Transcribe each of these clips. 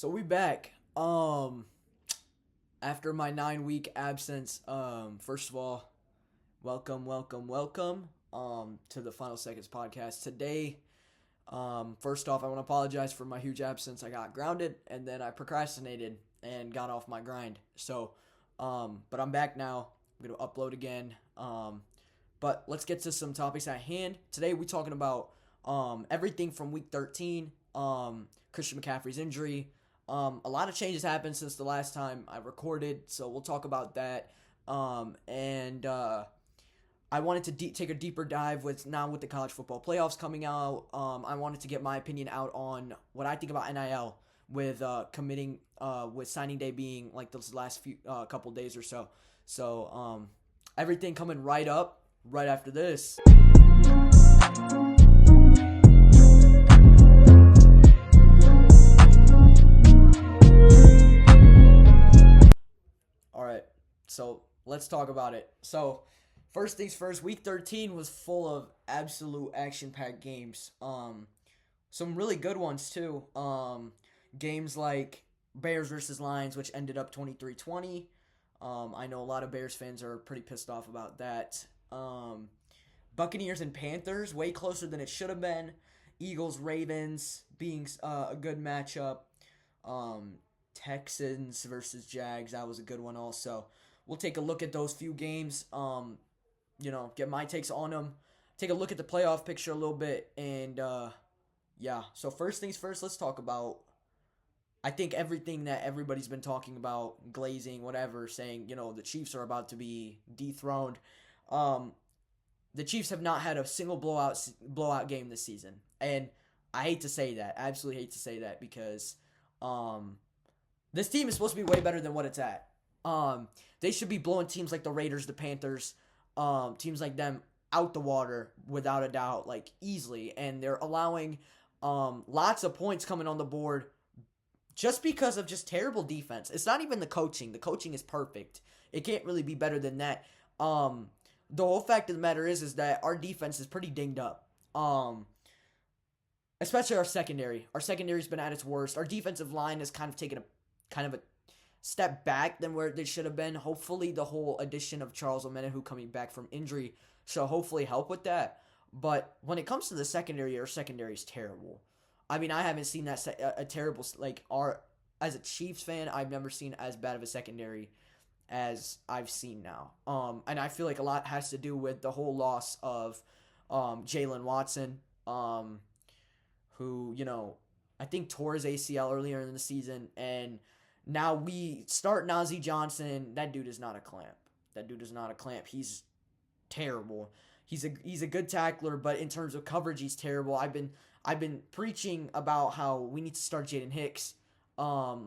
So we back. After my 9 week absence, first of all, welcome, to the Final Seconds podcast. Today, first off, I want to apologize for my huge absence. I got grounded and then I procrastinated and got off my grind. But I'm back now. I'm gonna upload again. But let's get to some topics at hand. Today we're talking about everything from week 13. Christian McCaffrey's injury. A lot of changes happened since the last time I recorded, so we'll talk about that. I wanted to take a deeper dive with the college football playoffs coming out. I wanted to get my opinion out on what I think about NIL with with signing day being like those last few couple days or so. So everything coming right up right after this. Alright, so let's talk about it. So, first things first, week 13 was full of absolute action-packed games. Some really good ones, too. Games like Bears versus Lions, which ended up 23-20. I know a lot of Bears fans are pretty pissed off about that. Buccaneers and Panthers, way closer than it should have been. Eagles, Ravens being a good matchup. Texans versus Jags, that was a good one also. We'll take a look at those few games, get my takes on them, take a look at the playoff picture a little bit, and so first things first, let's talk about, I think, everything that everybody's been talking about, glazing, whatever, saying, the Chiefs are about to be dethroned. The Chiefs have not had a single blowout game this season, and I hate to say that, I absolutely hate to say that, because this team is supposed to be way better than what it's at. They should be blowing teams like the Raiders, the Panthers, teams like them out the water without a doubt, like easily. And they're allowing lots of points coming on the board just because of just terrible defense. It's not even the coaching. The coaching is perfect. It can't really be better than that. The whole fact of the matter is that our defense is pretty dinged up. Especially our secondary. Our secondary's been at its worst. Our defensive line has kind of taken a step back than where they should have been. Hopefully the whole addition of Charles Omenihu coming back from injury shall hopefully help with that. But when it comes to the secondary, our secondary is terrible. I mean, I haven't seen that a terrible, as a Chiefs fan, I've never seen as bad of a secondary as I've seen now. And I feel like a lot has to do with the whole loss of Jalen Watson, who, I think tore his ACL earlier in the season, and now we start Najee Johnson. That dude is not a clamp. He's terrible. He's a good tackler, but in terms of coverage, he's terrible. I've been preaching about how we need to start Jaden Hicks, a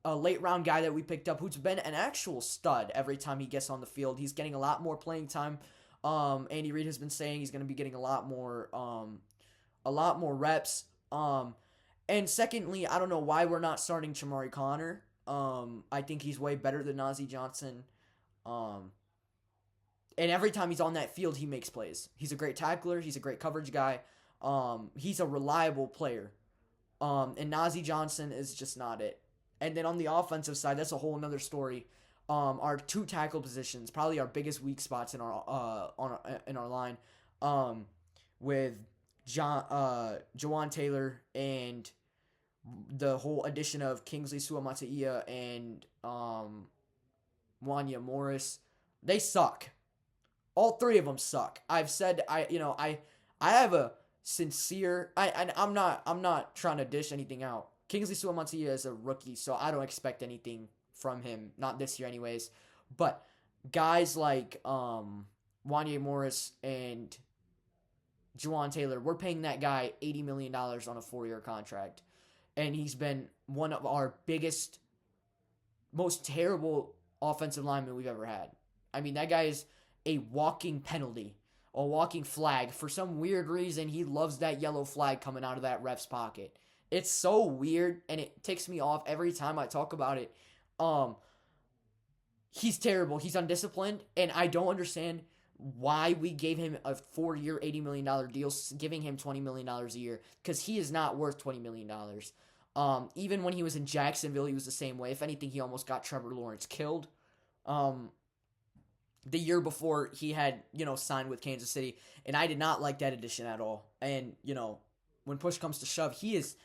late round guy that we picked up who's been an actual stud every time he gets on the field. He's getting a lot more playing time. Andy Reid has been saying he's going to be getting a lot more reps. And secondly, I don't know why we're not starting Chamari Connor. I think he's way better than Najee Johnson. And every time he's on that field, he makes plays. He's a great tackler. He's a great coverage guy. He's a reliable player. And Najee Johnson is just not it. And then on the offensive side, that's a whole another story. Our two tackle positions, probably our biggest weak spots in our line, with Jawan Taylor and the whole addition of Kingsley Suamataia and Wanya Morris. They suck. All three of them suck. I've said I have a sincere I'm not trying to dish anything out. Kingsley Suamataia is a rookie, so I don't expect anything from him, not this year anyways. But guys like Wanya Morris and Jawan Taylor, we're paying that guy $80 million on a 4-year contract. And he's been one of our biggest, most terrible offensive linemen we've ever had. I mean, that guy is a walking penalty, a walking flag. For some weird reason, he loves that yellow flag coming out of that ref's pocket. It's so weird, and it ticks me off every time I talk about it. He's terrible. He's undisciplined, and I don't understand why we gave him a 4-year, $80 million deal, giving him $20 million a year, because he is not worth $20 million. Even when he was in Jacksonville, he was the same way. If anything, he almost got Trevor Lawrence killed. Um, the year before he had, signed with Kansas City, and I did not like that addition at all. And, when push comes to shove, he's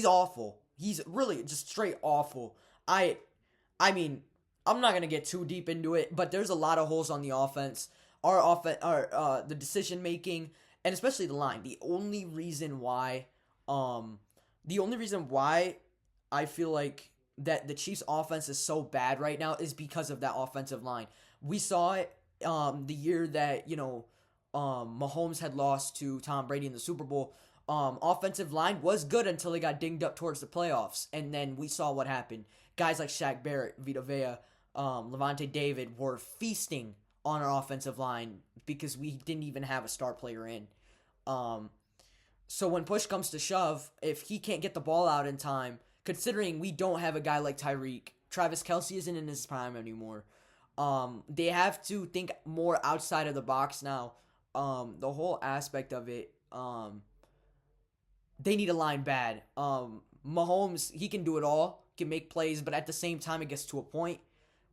awful. He's really just straight awful. I mean, I'm not gonna get too deep into it, but there's a lot of holes on the offense. The decision making, and especially the line. The only reason why I feel like that the Chiefs' offense is so bad right now is because of that offensive line. We saw it the year that Mahomes had lost to Tom Brady in the Super Bowl. Offensive line was good until they got dinged up towards the playoffs, and then we saw what happened. Guys like Shaq Barrett, Vita Vea, Levante David were feasting on our offensive line because we didn't even have a star player in. So when push comes to shove, if he can't get the ball out in time, considering we don't have a guy like Tyreek, Travis Kelce isn't in his prime anymore. They have to think more outside of the box now. The whole aspect of it, they need a line bad. Mahomes, he can do it all, can make plays, but at the same time, it gets to a point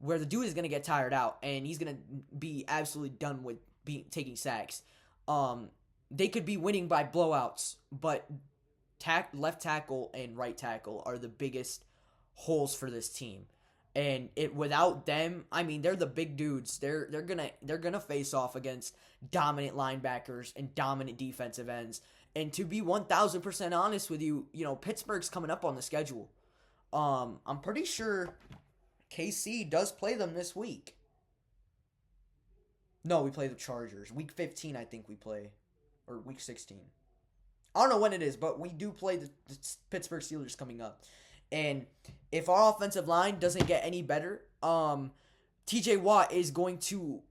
where the dude is going to get tired out, and he's going to be absolutely done with taking sacks. They could be winning by blowouts, but left tackle and right tackle are the biggest holes for this team. And without them, I mean, they're the big dudes. They're gonna face off against dominant linebackers and dominant defensive ends. And to be 1,000% honest with you, Pittsburgh's coming up on the schedule. I'm pretty sure KC does play them this week. No, we play the Chargers. Week 15, I think we play. Or week 16. I don't know when it is, but we do play the Pittsburgh Steelers coming up. And if our offensive line doesn't get any better, TJ Watt is going to,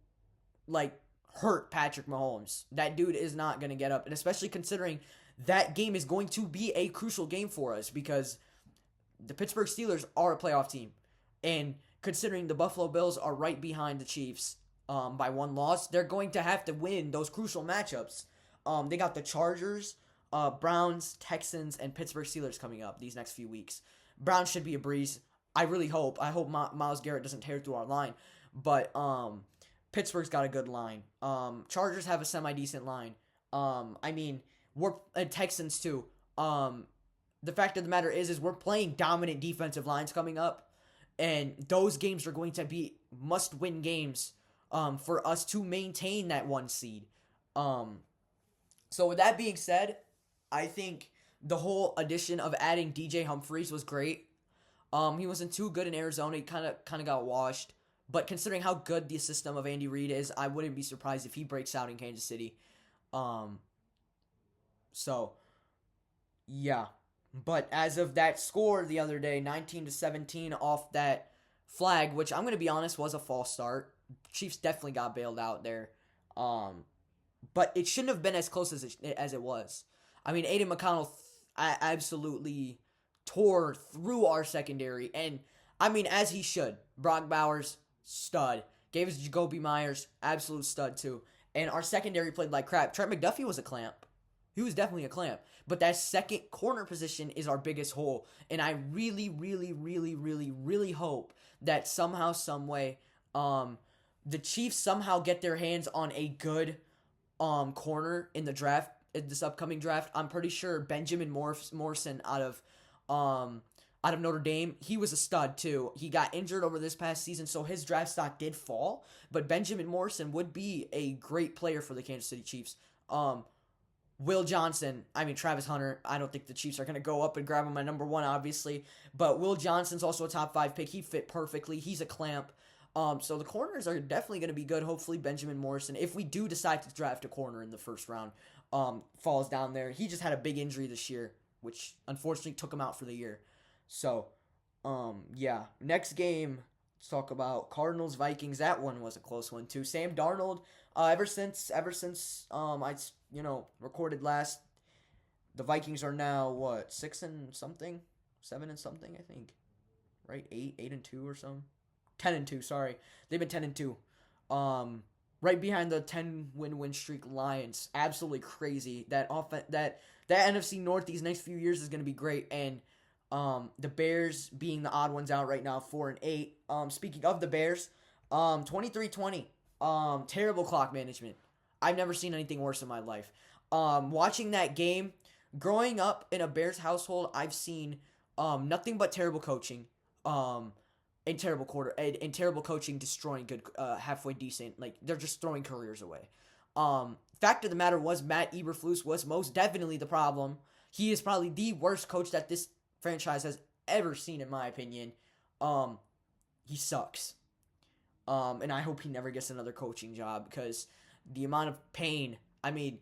hurt Patrick Mahomes. That dude is not going to get up. And especially considering that game is going to be a crucial game for us because the Pittsburgh Steelers are a playoff team. And considering the Buffalo Bills are right behind the Chiefs by one loss, they're going to have to win those crucial matchups. They got the Chargers, Browns, Texans, and Pittsburgh Steelers coming up these next few weeks. Browns should be a breeze. I really hope. I hope Myles Garrett doesn't tear through our line. But Pittsburgh's got a good line. Chargers have a semi-decent line. We're Texans too. The fact of the matter is we're playing dominant defensive lines coming up. And those games are going to be must-win games for us to maintain that 1 seed. So with that being said, I think the whole addition of adding DJ Humphries was great. He wasn't too good in Arizona. He kind of got washed. But considering how good the system of Andy Reid is, I wouldn't be surprised if he breaks out in Kansas City. So, yeah. But as of that score the other day, 19-17 off that flag, which I'm going to be honest was a false start. Chiefs definitely got bailed out there. But it shouldn't have been as close as it was. I mean, Aiden McConnell absolutely tore through our secondary. And, I mean, as he should. Brock Bowers, stud. Gave us Jacoby Myers, absolute stud too. And our secondary played like crap. Trent McDuffie was a clamp. He was definitely a clamp. But that second corner position is our biggest hole. And I really, really, really, really, really hope that somehow, some way, the Chiefs somehow get their hands on a good corner in the draft, in this upcoming draft. I'm pretty sure Benjamin Morrison out of Notre Dame, he was a stud too. He got injured over this past season, so his draft stock did fall. But Benjamin Morrison would be a great player for the Kansas City Chiefs. Will Johnson, Travis Hunter, I don't think the Chiefs are going to go up and grab him at number 1, obviously. But Will Johnson's also a top 5 pick. He fit perfectly. He's a clamp. So the corners are definitely going to be good. Hopefully Benjamin Morrison, if we do decide to draft a corner in the first round, falls down there. He just had a big injury this year, which unfortunately took him out for the year. So, yeah. Next game, let's talk about Cardinals-Vikings. That one was a close one too. Sam Darnold, ever since I recorded last, the Vikings are now 6 and something, 7 and something, I think. Right? 8 and 2 or something. 10 and 2, sorry. They've been 10 and 2. Right behind the 10 win streak Lions. Absolutely crazy. That NFC North these next few years is going to be great. And The Bears being the odd ones out right now, 4-8. Speaking of the Bears, 23-20. Terrible clock management. I've never seen anything worse in my life. Watching that game, growing up in a Bears household, I've seen nothing but terrible coaching. And terrible coaching destroying good halfway decent. Like, they're just throwing careers away. Fact of the matter was, Matt Eberflus was most definitely the problem. He is probably the worst coach that this franchise has ever seen, in my opinion. He sucks. And I hope he never gets another coaching job, because the amount of pain. I mean,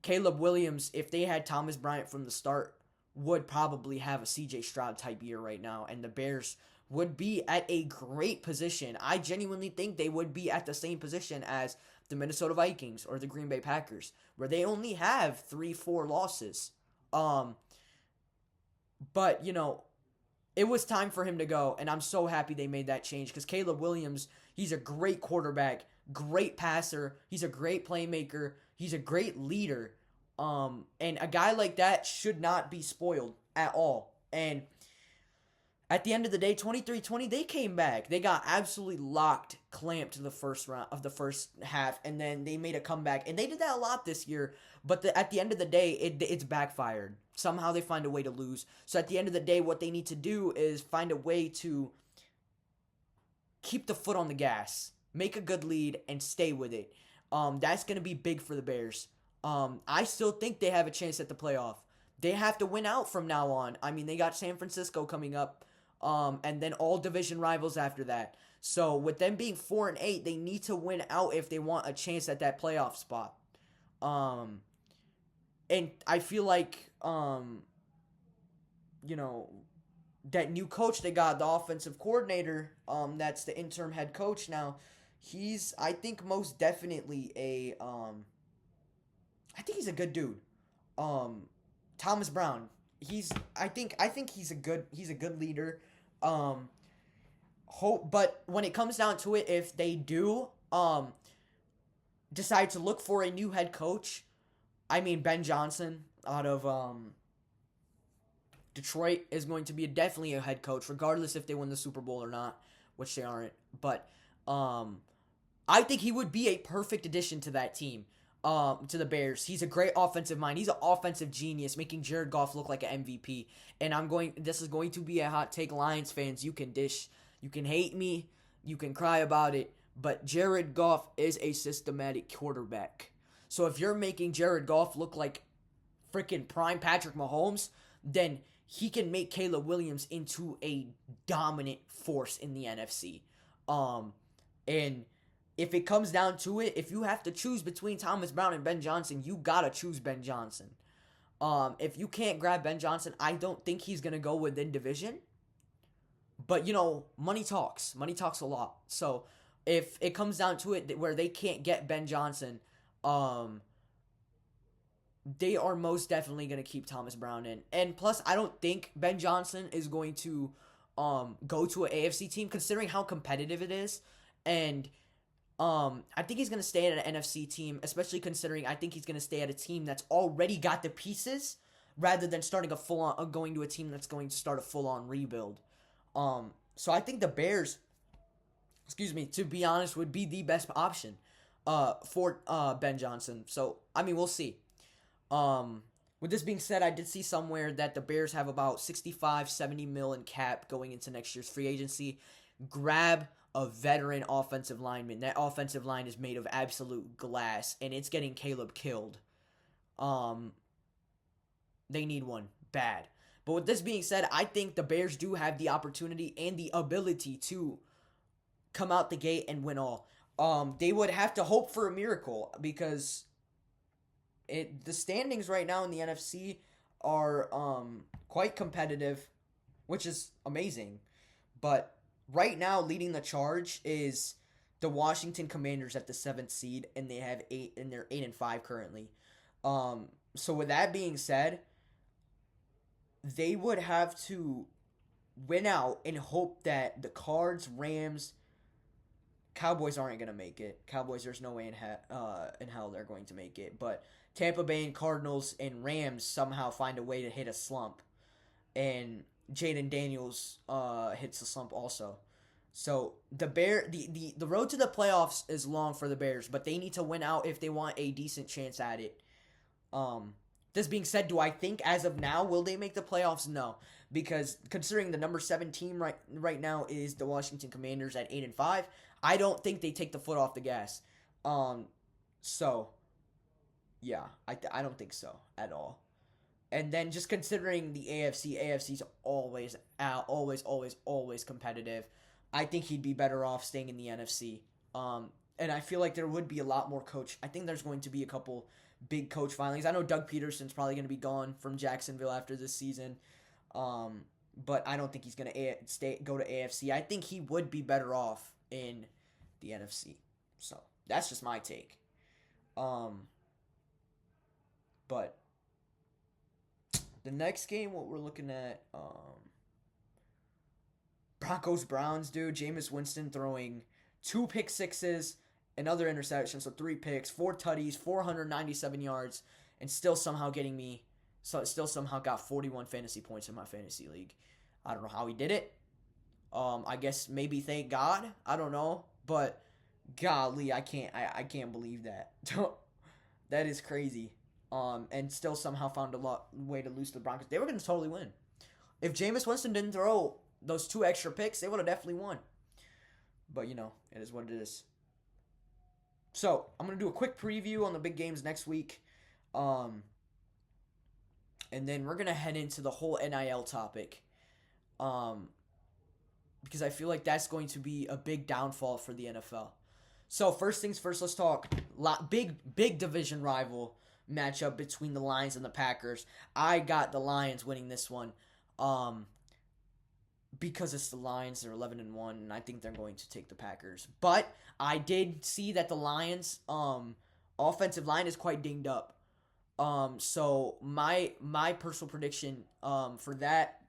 Caleb Williams, if they had Thomas Bryant from the start, would probably have a CJ Stroud type year right now, and the Bears would be at a great position. I genuinely think they would be at the same position as the Minnesota Vikings or the Green Bay Packers, where they only have 3-4 losses. But, it was time for him to go, and I'm so happy they made that change, because Caleb Williams, he's a great quarterback, great passer, he's a great playmaker, he's a great leader, and a guy like that should not be spoiled at all. And at the end of the day, 23-20, they came back. They got absolutely clamped the first round of the first half, and then they made a comeback. And they did that a lot this year, but at the end of the day, it's backfired. Somehow they find a way to lose. So at the end of the day, what they need to do is find a way to keep the foot on the gas, make a good lead, and stay with it. That's going to be big for the Bears. I still think they have a chance at the playoff. They have to win out from now on. I mean, they got San Francisco coming up. And then all division rivals after that. So with them being 4-8, they need to win out if they want a chance at that playoff spot. And I feel like, that new coach they got, the offensive coordinator, that's the interim head coach now. He's, I think, most definitely I think he's a good dude. Thomas Brown. I think he's a good leader. But when it comes down to it, if they do decide to look for a new head coach, I mean, Ben Johnson out of Detroit is going to be definitely a head coach, regardless if they win the Super Bowl or not, which they aren't. But I think he would be a perfect addition to that team. To the Bears. He's a great offensive mind. He's an offensive genius, making Jared Goff look like an MVP. And this is going to be a hot take, Lions fans. You can hate me, you can cry about it, but Jared Goff is a systematic quarterback. So if you're making Jared Goff look like freaking prime Patrick Mahomes, then he can make Caleb Williams into a dominant force in the NFC. And if it comes down to it, if you have to choose between Thomas Brown and Ben Johnson, you gotta choose Ben Johnson. If you can't grab Ben Johnson, I don't think he's gonna go within division. But, money talks. Money talks a lot. So, if it comes down to it where they can't get Ben Johnson, they are most definitely going to keep Thomas Brown in. And plus, I don't think Ben Johnson is going to go to an AFC team, considering how competitive it is. And I think he's going to stay at an NFC team, especially considering I think he's going to stay at a team that's already got the pieces, rather than starting going to a team that's going to start a full-on rebuild. So I think the Bears, to be honest, would be the best option for Ben Johnson. So, I mean, we'll see. With this being said, I did see somewhere that the Bears have about $65-70 million in cap going into next year's free agency. Grab a veteran offensive lineman. That offensive line is made of absolute glass, and it's getting Caleb killed. They need one bad. But with this being said, I think the Bears do have the opportunity and the ability to come out the gate and win all. They would have to hope for a miracle, because the standings right now in the NFC are quite competitive, which is amazing. But right now, leading the charge is the Washington Commanders at the 7th seed, and they have 8, and they're 8-5 currently. So with that being said, they would have to win out and hope that the Cards, Rams, Cowboys aren't going to make it. Cowboys, there's no way in hell they're going to make it. But Tampa Bay and Cardinals and Rams somehow find a way to hit a slump. And Jaden Daniels hits the slump also. So the road to the playoffs is long for the Bears, but they need to win out if they want a decent chance at it. Um, this being said, do I think as of now will they make the playoffs? No, because considering the number 7 team right now is the Washington Commanders at 8-5, I don't think they take the foot off the gas. So yeah, I don't think so at all. And then just considering the AFC's always always competitive. I think he'd be better off staying in the NFC. And I feel like there would be a lot more coach. I think there's going to be a couple big coach filings. I know Doug Peterson's probably going to be gone from Jacksonville after this season. But I don't think he's going to go to AFC. I think he would be better off in the NFC. So that's just my take. But the next game, what we're looking at, Broncos Browns, dude. Jameis Winston throwing 2 pick sixes, another interception, so 3 picks, 4 tutties, 497 yards, and still somehow got 41 fantasy points in my fantasy league. I don't know how he did it. I guess maybe thank God. I don't know, but golly, I can't believe that. That is crazy. And still somehow found a way to lose to the Broncos. They were going to totally win. If Jameis Winston didn't throw those 2 extra picks, they would have definitely won. But, it is what it is. So, I'm going to do a quick preview on the big games next week. And then we're going to head into the whole NIL topic. Because I feel like that's going to be a big downfall for the NFL. So, first things first, let's talk big division rival matchup between the Lions and the Packers. I got the Lions winning this one. Because it's the Lions, they're 11-1, and I think they're going to take the Packers. But I did see that the Lions' offensive line is quite dinged up. So my personal prediction for that,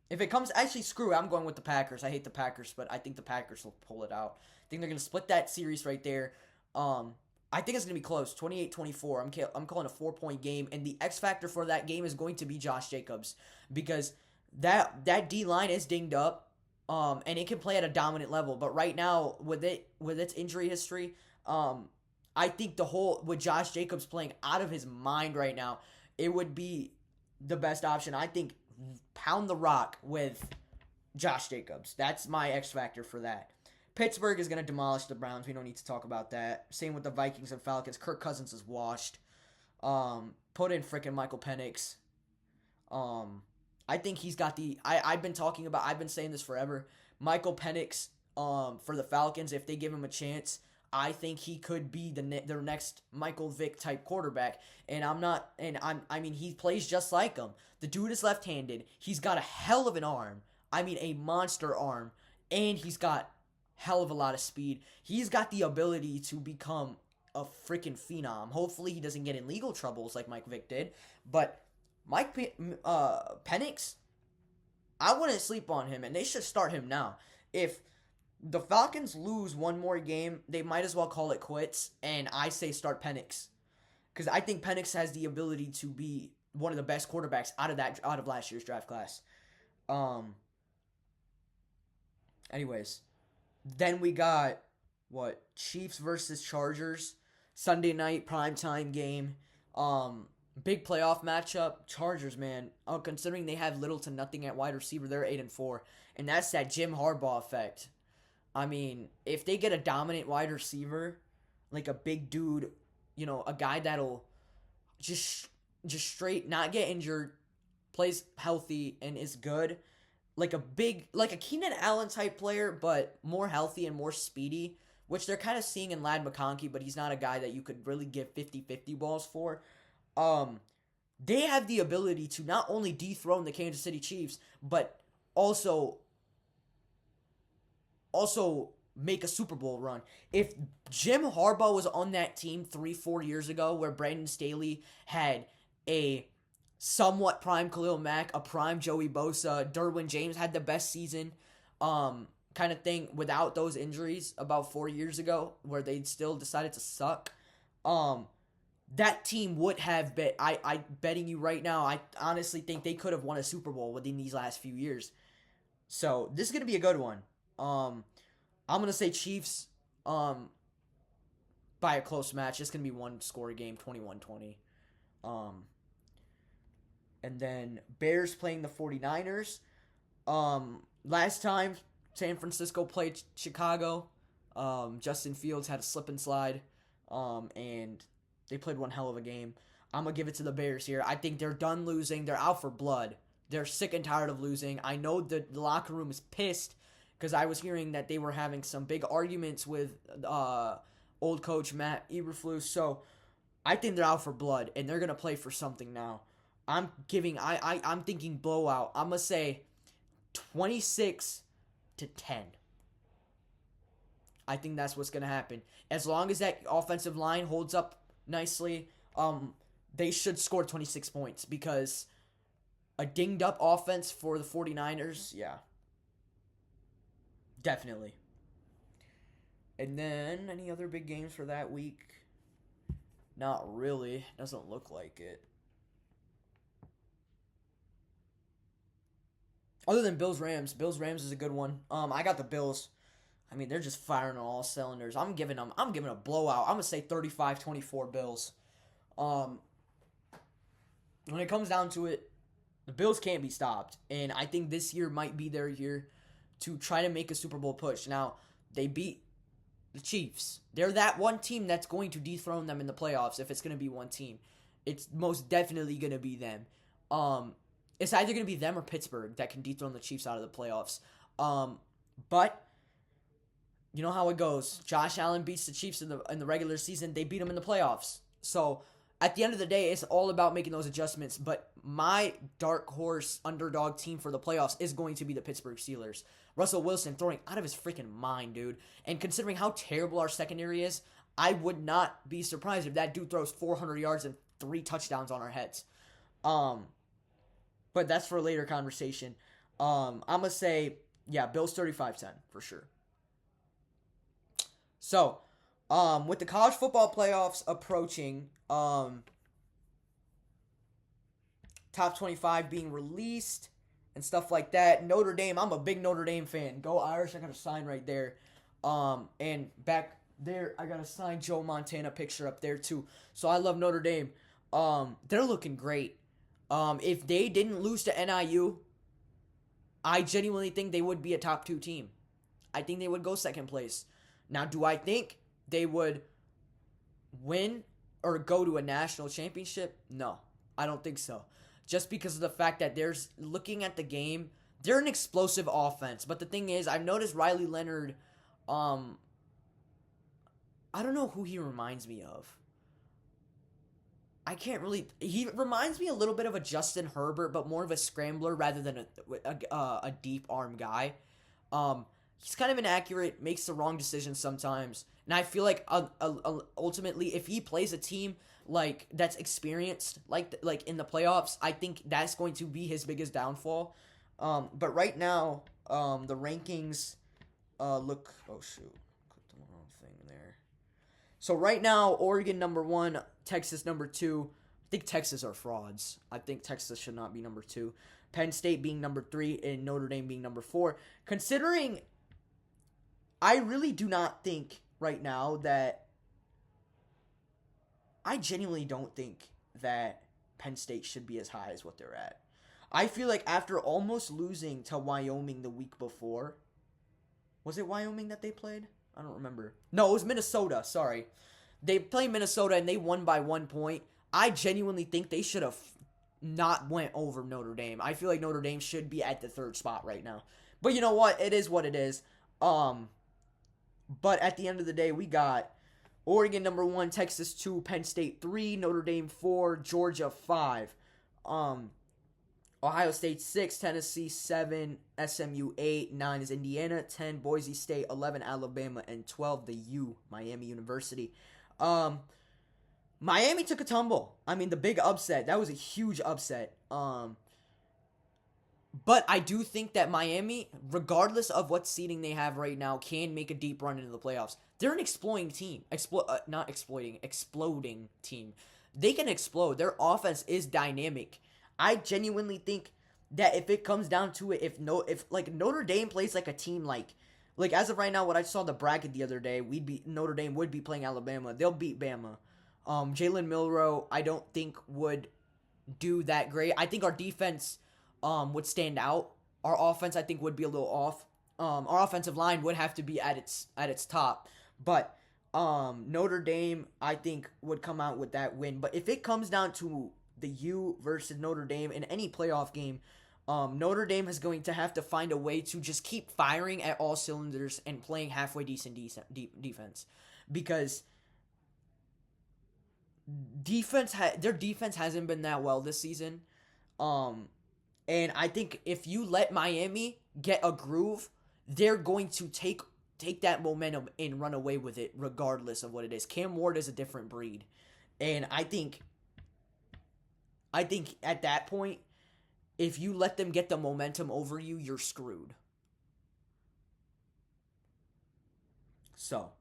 if it comes, actually screw it, I'm going with the Packers. I hate the Packers, but I think the Packers will pull it out. I think they're going to split that series right there. I think it's going to be close, 28-24. I'm calling a 4-point game, and the X factor for that game is going to be Josh Jacobs, because that D-line is dinged up, and it can play at a dominant level. But right now, with its injury history, I think with Josh Jacobs playing out of his mind right now, it would be the best option. I think pound the rock with Josh Jacobs. That's my X factor for that. Pittsburgh is going to demolish the Browns. We don't need to talk about that. Same with the Vikings and Falcons. Kirk Cousins is washed. Put in freaking Michael Penix. I think he's got I've been saying this forever. Michael Penix for the Falcons, if they give him a chance, I think he could be their next Michael Vick type quarterback. I mean, he plays just like him. The dude is left-handed. He's got a hell of an arm. I mean, a monster arm. And he's got hell of a lot of speed. He's got the ability to become a freaking phenom. Hopefully he doesn't get in legal troubles like Mike Vick did. But Penix, I wouldn't sleep on him, and they should start him now. If the Falcons lose one more game, they might as well call it quits, and I say start Penix. Because I think Penix has the ability to be one of the best quarterbacks out of last year's draft class. Anyways, then we got Chiefs versus Chargers, Sunday night primetime game. Big playoff matchup. Chargers, man. Considering they have little to nothing at wide receiver, they're 8-4, and that's that Jim Harbaugh effect. I mean, if they get a dominant wide receiver, like a big dude, a guy that'll just straight not get injured, plays healthy and is good, like a Keenan Allen type player, but more healthy and more speedy, which they're kind of seeing in Ladd McConkey, but he's not a guy that you could really give 50-50 balls for. They have the ability to not only dethrone the Kansas City Chiefs, but also make a Super Bowl run. If Jim Harbaugh was on that team 3-4 years ago, where Brandon Staley had a somewhat prime Khalil Mack, a prime Joey Bosa, Derwin James had the best season, kind of thing, without those injuries about 4 years ago, where they still decided to suck, that team would have bet. I betting you right now. I honestly think they could have won a Super Bowl within these last few years. So this is gonna be a good one. I'm gonna say Chiefs. By a close match. It's gonna be one score game, 21-20. Um, and then Bears playing the 49ers. Last time San Francisco played Chicago, Justin Fields had a slip and slide, and they played one hell of a game. I'm going to give it to the Bears here. I think they're done losing. They're out for blood. They're sick and tired of losing. I know the locker room is pissed because I was hearing that they were having some big arguments with old coach Matt Eberflus. So I think they're out for blood, and they're going to play for something now. I'm thinking blowout. I'm going to say 26-10. I think that's what's going to happen. As long as that offensive line holds up nicely, they should score 26 points because a dinged up offense for the 49ers, yeah. Definitely. And then any other big games for that week? Not really. Doesn't look like it. Other than Bills-Rams. Bills-Rams is a good one. I got the Bills. I mean, they're just firing on all cylinders. I'm giving a blowout. I'm going to say 35-24 Bills. When it comes down to it, the Bills can't be stopped. And I think this year might be their year to try to make a Super Bowl push. Now, they beat the Chiefs. They're that one team that's going to dethrone them in the playoffs if it's going to be one team. It's most definitely going to be them. It's either going to be them or Pittsburgh that can dethrone the Chiefs out of the playoffs. But you know how it goes. Josh Allen beats the Chiefs in the regular season. They beat them in the playoffs. So at the end of the day, it's all about making those adjustments. But my dark horse underdog team for the playoffs is going to be the Pittsburgh Steelers. Russell Wilson throwing out of his freaking mind, dude. And considering how terrible our secondary is, I would not be surprised if that dude throws 400 yards and 3 touchdowns on our heads. But that's for a later conversation. I'm going to say, yeah, Bills 35-10 for sure. So, with the college football playoffs approaching, top 25 being released and stuff like that, Notre Dame, I'm a big Notre Dame fan. Go Irish, I got a sign right there. And back there, I got a signed Joe Montana picture up there too. So I love Notre Dame. They're looking great. If they didn't lose to NIU, I genuinely think they would be a top 2 team. I think they would go second place. Now, do I think they would win or go to a national championship? No, I don't think so. Just because of the fact that looking at the game, they're an explosive offense. But the thing is, I've noticed Riley Leonard, I don't know who he reminds me of. He reminds me a little bit of a Justin Herbert, but more of a scrambler rather than a deep arm guy. He's kind of inaccurate, makes the wrong decisions sometimes. And I feel like ultimately, if he plays a team like that's experienced, like in the playoffs, I think that's going to be his biggest downfall. But right now, the rankings look. Oh shoot, clicked the wrong thing there. So right now, Oregon number 1, Texas number 2. I think Texas are frauds. I think Texas should not be number 2. Penn State being number 3 and Notre Dame being number 4. Considering, I really do not think right now that I genuinely don't think that Penn State should be as high as what they're at. I feel like after almost losing to Wyoming the week before, was it Wyoming that they played? I don't remember. No, it was Minnesota. Sorry. They played Minnesota and they won by 1 point. I genuinely think they should have not went over Notre Dame. I feel like Notre Dame should be at the 3rd spot right now. But you know what? It is what it is. But at the end of the day, we got Oregon number 1, Texas 2, Penn State 3, Notre Dame 4, Georgia 5. Ohio State 6, Tennessee 7, SMU 8, 9 is Indiana, 10 Boise State, 11 Alabama, and 12 the U, Miami University. Miami took a tumble. I mean, the big upset. That was a huge upset. But I do think that Miami, regardless of what seeding they have right now, can make a deep run into the playoffs. They're an exploding team. Exploding team. they can explode. Their offense is dynamic. I genuinely think that if it comes down to it, if like Notre Dame plays like a team like as of right now, what I saw the bracket the other day, Notre Dame would be playing Alabama. They'll beat Bama. Jalen Milroe, I don't think would do that great. I think our defense would stand out. Our offense, I think, would be a little off. Our offensive line would have to be at its top, but Notre Dame, I think, would come out with that win. But if it comes down to the U versus Notre Dame in any playoff game, Notre Dame is going to have to find a way to just keep firing at all cylinders and playing halfway decent defense, because their defense hasn't been that well this season. And I think if you let Miami get a groove, they're going to take that momentum and run away with it regardless of what it is. Cam Ward is a different breed. And I think at that point, if you let them get the momentum over you, you're screwed. So,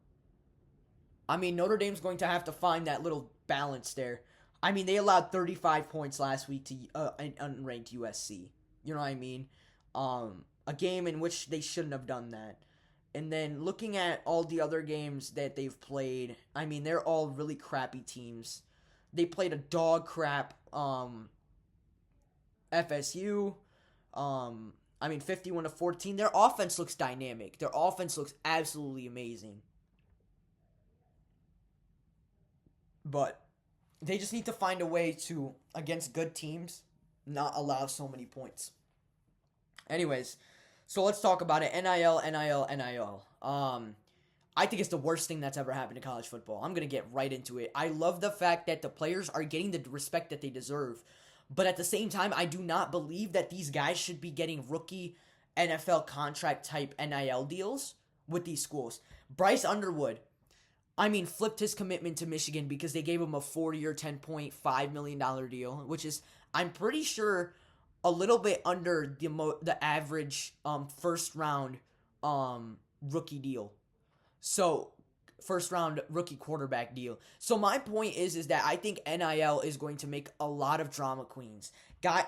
I mean, Notre Dame's going to have to find that little balance there. I mean, they allowed 35 points last week to an unranked USC. You know what I mean? A game in which they shouldn't have done that. And then looking at all the other games that they've played, I mean, they're all really crappy teams. They played a dog crap FSU. 51-14. Their offense looks dynamic. Their offense looks absolutely amazing. But they just need to find a way to, against good teams, not allow so many points. Anyways, so let's talk about it. NIL. I think it's the worst thing that's ever happened to college football. I'm going to get right into it. I love the fact that the players are getting the respect that they deserve. But at the same time, I do not believe that these guys should be getting rookie NFL contract type NIL deals with these schools. Bryce Underwood, flipped his commitment to Michigan because they gave him a 4-year, $10.5 million deal, which is, I'm pretty sure, a little bit under the average first round rookie deal. So, first round rookie quarterback deal. So my point is that I think NIL is going to make a lot of drama queens. I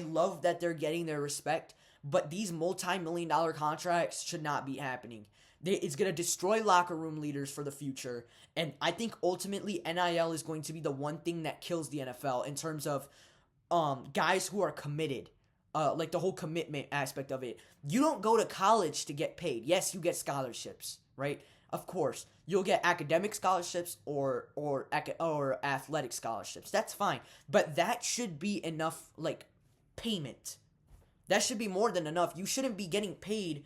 love that they're getting their respect, but these multi-million-dollar contracts should not be happening. It's going to destroy locker room leaders for the future, and I think ultimately NIL is going to be the one thing that kills the NFL in terms of guys who are committed. Like the whole commitment aspect of it. You don't go to college to get paid. Yes, you get scholarships, right? Of course, you'll get academic scholarships or athletic scholarships. That's fine, but that should be enough, like, payment. That should be more than enough. You shouldn't be getting paid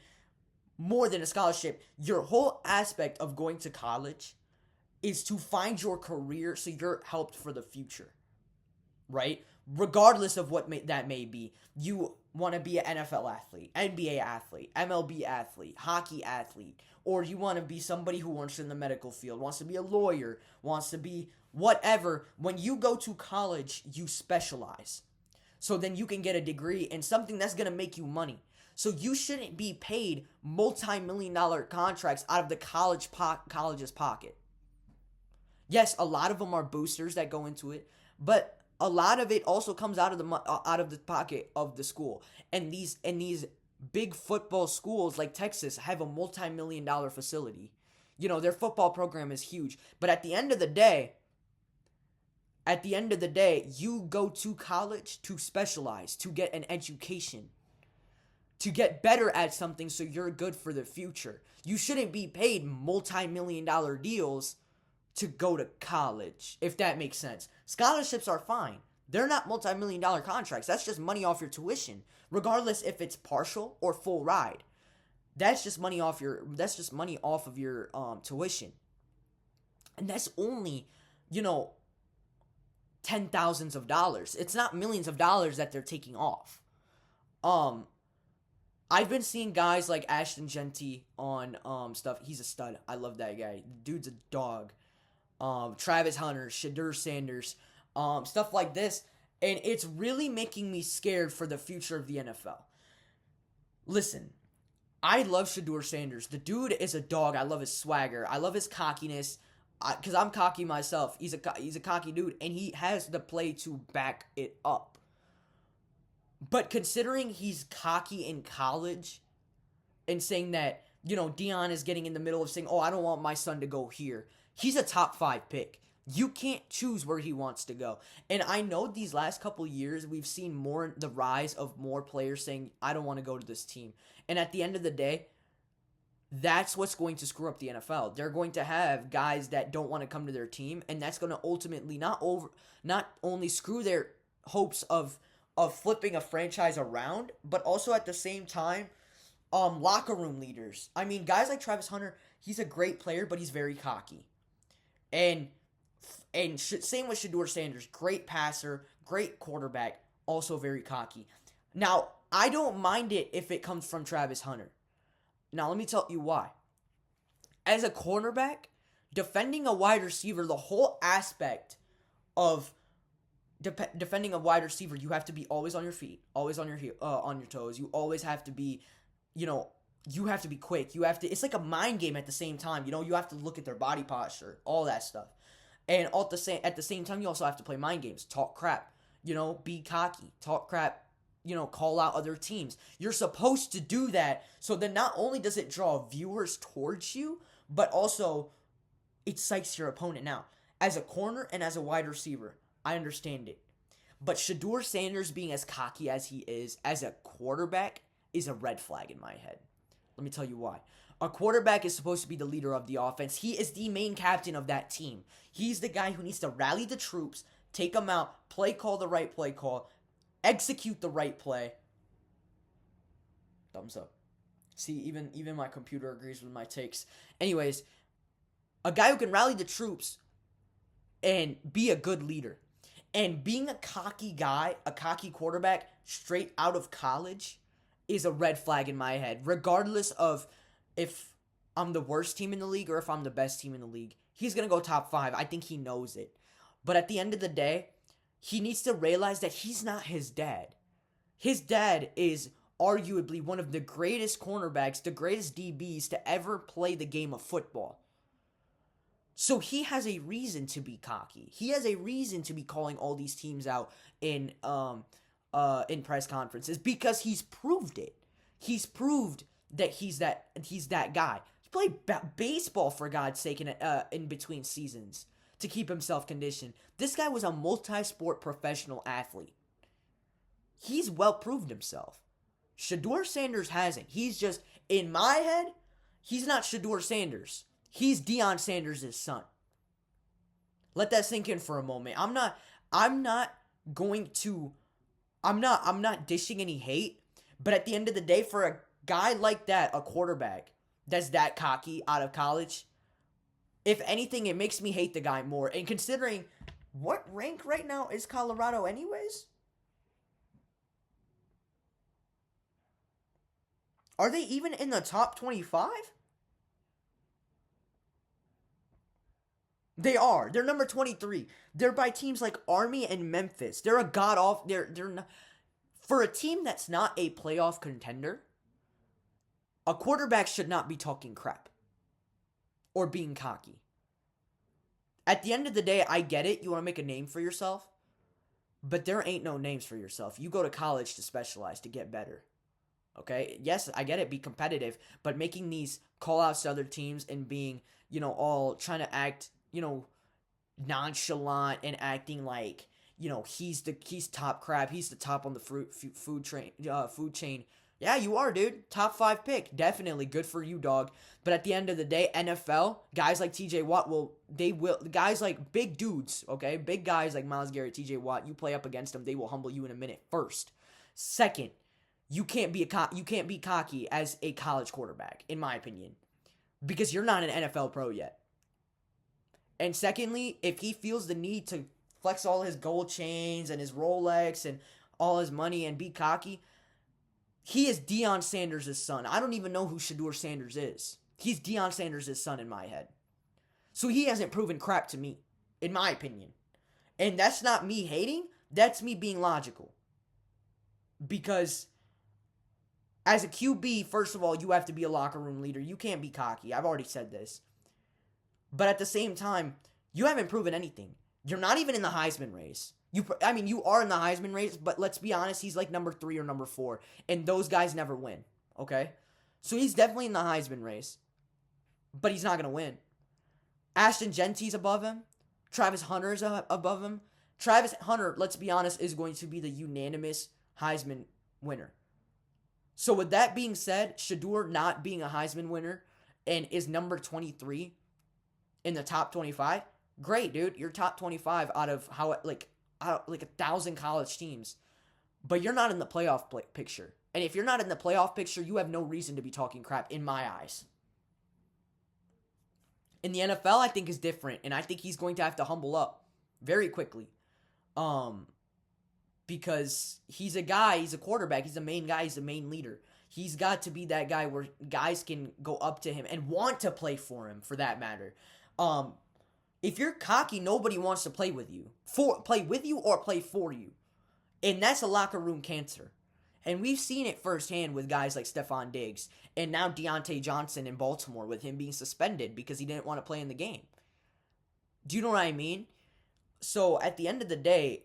more than a scholarship. Your whole aspect of going to college is to find your career so you're helped for the future, right? Regardless of what that may be. You want to be an NFL athlete, NBA athlete, MLB athlete, hockey athlete, or you want to be somebody who works in the medical field, wants to be a lawyer, wants to be whatever. When you go to college, you specialize. So then you can get a degree in something that's going to make you money. So you shouldn't be paid multi-million-dollar contracts out of the college's pocket. Yes, a lot of them are boosters that go into it, but a lot of it also comes out of the pocket of the school. And these big football schools like Texas have a multi-million-dollar facility. You know, their football program is huge. But at the end of the day, you go to college to specialize, to get an education, to get better at something so you're good for the future. You shouldn't be paid multi-million-dollar deals to go to college, if that makes sense. Scholarships are fine. They're not multi-million-dollar contracts. That's just money off your tuition, regardless if it's partial or full ride. That's just money off of your tuition. And that's only, $10,000s of dollars. It's not millions of dollars that they're taking off. I've been seeing guys like Ashton Genty on stuff. He's a stud. I love that guy. Dude's a dog. Travis Hunter, Shadur Sanders, stuff like this, and it's really making me scared for the future of the NFL. Listen, I love Shadur Sanders. The dude is a dog. I love his swagger. I love his cockiness. because I'm cocky myself. He's a cocky dude, and he has the play to back it up. But considering he's cocky in college and saying that, Dion is getting in the middle of saying, oh, I don't want my son to go here. He's a top 5 pick. You can't choose where he wants to go. And I know these last couple years we've seen more the rise of more players saying, I don't want to go to this team. And at the end of the day, that's what's going to screw up the NFL. They're going to have guys that don't want to come to their team, and that's going to ultimately not only screw their hopes of flipping a franchise around, but also at the same time, locker room leaders. I mean, guys like Travis Hunter, he's a great player, but he's very cocky. And same with Shedeur Sanders, great passer, great quarterback, also very cocky. Now, I don't mind it if it comes from Travis Hunter. Now, let me tell you why. As a cornerback, defending a wide receiver, the whole aspect of defending a wide receiver, you have to be always on your feet, always on your toes. You always have to be, you have to be quick. It's like a mind game at the same time. You have to look at their body posture, all that stuff. And at the same time, you also have to play mind games, talk crap, be cocky, talk crap, call out other teams. You're supposed to do that. So then not only does it draw viewers towards you, but also it psychs your opponent. Now, as a corner and as a wide receiver, I understand it. But Shedeur Sanders being as cocky as he is as a quarterback is a red flag in my head. Let me tell you why. A quarterback is supposed to be the leader of the offense. He is the main captain of that team. He's the guy who needs to rally the troops, take them out, the right play call, execute the right play. Thumbs up. See, even my computer agrees with my takes. Anyways, a guy who can rally the troops and be a good leader. And being a cocky guy, a cocky quarterback straight out of college is a red flag in my head. Regardless of if I'm the worst team in the league or if I'm the best team in the league, he's going to go top 5. I think he knows it. But at the end of the day, he needs to realize that he's not his dad. His dad is arguably one of the greatest cornerbacks, the greatest DBs to ever play the game of football. So he has a reason to be cocky. He has a reason to be calling all these teams out in press conferences because he's proved it. He's proved that he's that guy. He played baseball, for God's sake, in between seasons to keep himself conditioned. This guy was a multi-sport professional athlete. He's well proved himself. Shedeur Sanders hasn't. He's just, in my head, he's not Shedeur Sanders. He's Deion Sanders' son. Let that sink in for a moment. I'm not dishing any hate, but at the end of the day, for a guy like that, a quarterback that's that cocky out of college, if anything, it makes me hate the guy more. And considering what rank right now is Colorado anyways? Are they even in the top 25? They are. They're number 23. They're by teams like Army and Memphis. They're a god-awful. They're not, for a team that's not a playoff contender, a quarterback should not be talking crap or being cocky. At the end of the day, I get it. You want to make a name for yourself, but there ain't no names for yourself. You go to college to specialize, to get better. Okay? Yes, I get it. Be competitive, but making these call-outs to other teams and being, all trying to act, nonchalant and acting like, he's top crap. He's the top on the food chain. Yeah, you are, dude. Top 5 pick. Definitely. Good for you, dog. But at the end of the day, NFL, guys like TJ Watt guys like big dudes, okay? Big guys like Myles Garrett, TJ Watt, you play up against them, they will humble you in a minute. First. Second, you can't be cocky as a college quarterback, in my opinion, because you're not an NFL pro yet. And secondly, if he feels the need to flex all his gold chains and his Rolex and all his money and be cocky, he is Deion Sanders' son. I don't even know who Shedeur Sanders is. He's Deion Sanders' son in my head. So he hasn't proven crap to me, in my opinion. And that's not me hating. That's me being logical. Because as a QB, first of all, you have to be a locker room leader. You can't be cocky. I've already said this. But at the same time, you haven't proven anything. You're not even in the Heisman race. You are in the Heisman race, but let's be honest, he's like number 3 or number 4, and those guys never win. Okay, so he's definitely in the Heisman race, but he's not gonna win. Ashton Genty's above him. Travis Hunter's above him. Travis Hunter, let's be honest, is going to be the unanimous Heisman winner. So with that being said, Shedeur not being a Heisman winner and is number 23 in the top 25, great, dude. You're top 25 out of like 1,000 college teams, but you're not in the playoff picture. And if you're not in the playoff picture, you have no reason to be talking crap in my eyes. In the NFL, I think is different, and I think he's going to have to humble up very quickly. Because he's a guy, he's a quarterback, he's the main guy, he's the main leader. He's got to be that guy where guys can go up to him and want to play for him, for that matter. If you're cocky, nobody wants to play with you. Play with you or play for you. And that's a locker room cancer. And we've seen it firsthand with guys like Stephon Diggs and now Deontay Johnson in Baltimore with him being suspended because he didn't want to play in the game. Do you know what I mean? So at the end of the day,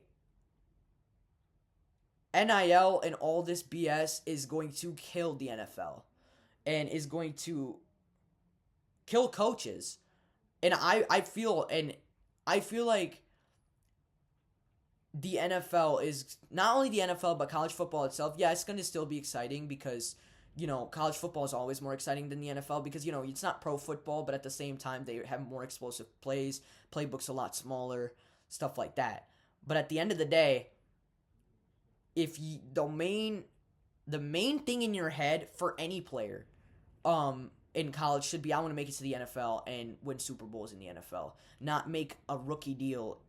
NIL and all this BS is going to kill the NFL and is going to kill coaches. And I feel like the NFL is not only the NFL but college football itself. Yeah, it's going to still be exciting because, college football is always more exciting than the NFL because, it's not pro football, but at the same time they have more explosive plays, playbooks a lot smaller, stuff like that. But at the end of the day, if you, the main thing in your head for any player in college should be, I want to make it to the NFL and win Super Bowls in the NFL, not make a rookie deal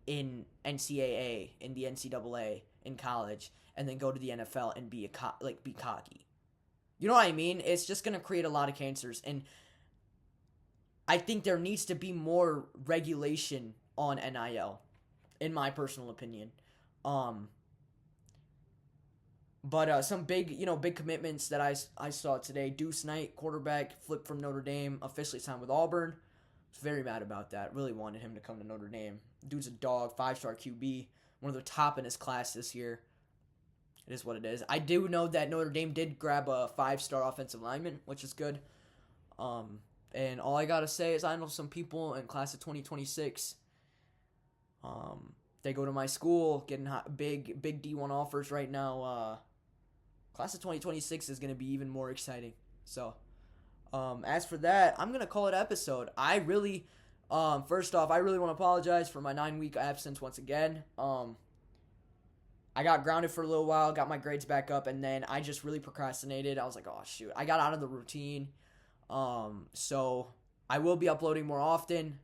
in NCAA, in the NCAA, in college, and then go to the NFL and be cocky. You know what I mean? It's just going to create a lot of cancers, and I think there needs to be more regulation on NIL, in my personal opinion. But some big commitments that I saw today. Deuce Knight, quarterback, flipped from Notre Dame, officially signed with Auburn. Was very mad about that. Really wanted him to come to Notre Dame. Dude's a dog, 5-star QB, one of the top in his class this year. It is what it is. I do know that Notre Dame did grab a 5-star offensive lineman, which is good. And all I gotta say is I know some people in class of 2026. They go to my school, getting big D1 offers right now. Class of 2026 is going to be even more exciting. So, as for that, I'm going to call it an episode. I really, first off, I really want to apologize for my 9-week absence once again. I got grounded for a little while, got my grades back up, and then I just really procrastinated. I was like, oh, shoot. I got out of the routine. So, I will be uploading more often.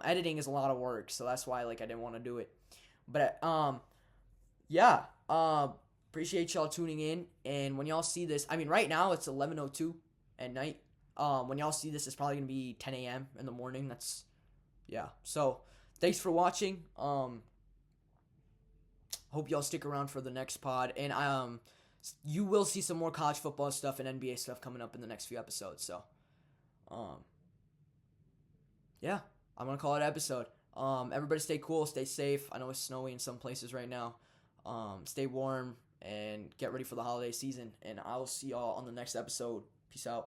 Editing is a lot of work, so that's why, I didn't want to do it. But, yeah, appreciate y'all tuning in, and when y'all see this, right now it's 11:02 at night. When y'all see this, it's probably going to be 10 a.m. in the morning. So, thanks for watching. Hope y'all stick around for the next pod, and, you will see some more college football stuff and NBA stuff coming up in the next few episodes, so, yeah, I'm going to call it an episode. Everybody stay cool, stay safe. I know it's snowy in some places right now. Stay warm and get ready for the holiday season. And I will see y'all on the next episode. Peace out.